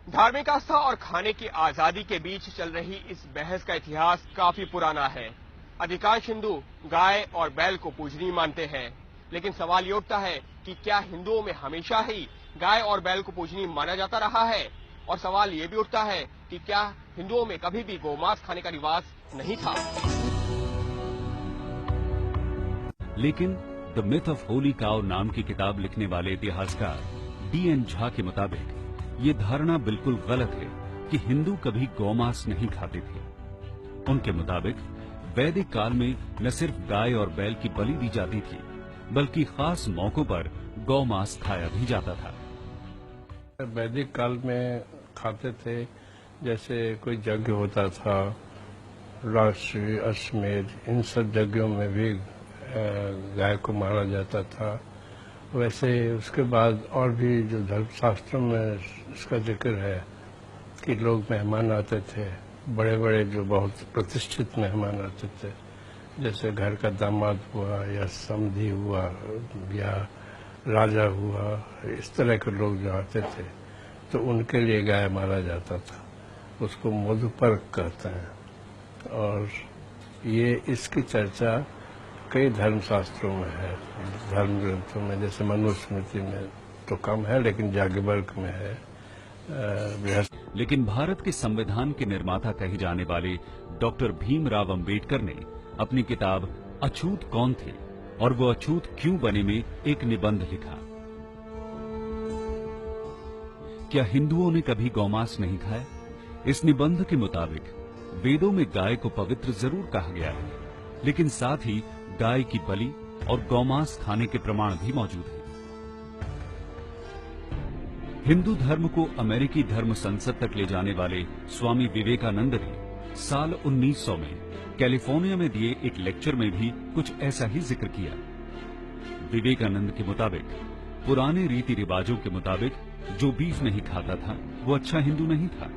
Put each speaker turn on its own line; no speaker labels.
धार्मिक आस्था और खाने की आजादी के बीच चल रही इस बहस का इतिहास काफी पुराना है। अधिकांश हिंदू गाय और बैल को पूजनीय मानते हैं, लेकिन सवाल ये उठता है कि क्या हिंदुओं में हमेशा ही गाय और बैल को पूजनीय माना जाता रहा है? और सवाल ये भी उठता है कि क्या हिंदुओं में कभी भी गोमांस खाने का रिवाज नहीं था?
लेकिन the myth of Holi cow नाम की किताब लिखने वाले इतिहासकार D.N. झा के मुताबिक ये धारणा बिल्कुल गलत है कि हिंदू कभी गौमांस नहीं खाते थे। उनके मुताबिक वैदिक काल में न सिर्फ गाय और बैल की बलि दी जाती थी, बल्कि खास मौकों पर गौमांस खाया भी जाता था।
वैदिक काल में खाते थे, जैसे कोई यज्ञ होता था, राष्ट्रीय अश्वमेध, इन सब यज्ञों में भी गाय को मारा जाता था। वैसे उसके बाद और भी जो धर्मशास्त्रों में इसका जिक्र है कि लोग मेहमान आते थे, बड़े बड़े जो बहुत प्रतिष्ठित मेहमान आते थे, जैसे घर का दामाद हुआ या समधी हुआ या राजा हुआ, इस तरह के लोग जो आते थे तो उनके लिए गाय मारा जाता था। उसको मधुपर्क कहते हैं और ये इसकी चर्चा कई धर्मशास्त्रों में है, धर्म ग्रंथों में, जैसे मनुस्मृति में तो कम है लेकिन याज्ञवल्क्य में है।
लेकिन भारत के संविधान के निर्माता कहे जाने वाले डॉक्टर भीमराव अंबेडकर ने अपनी किताब अछूत कौन थे और वो अछूत क्यों बने में एक निबंध लिखा। क्या हिंदुओं ने कभी गौमांस नहीं खाया? इस निबंध के मुताबिक वेदों में गाय को पवित्र जरूर कहा गया है, लेकिन साथ ही गाय की बलि और गौमांस खाने के प्रमाण भी मौजूद हैं। हिंदू धर्म को अमेरिकी धर्म संसद तक ले जाने वाले स्वामी विवेकानंद ने साल 1900 में कैलिफोर्निया में दिए एक लेक्चर में भी कुछ ऐसा ही जिक्र किया। विवेकानंद के मुताबिक पुराने रीति रिवाजों के मुताबिक जो बीफ नहीं खाता था वो अच्छा हिंदू नहीं था।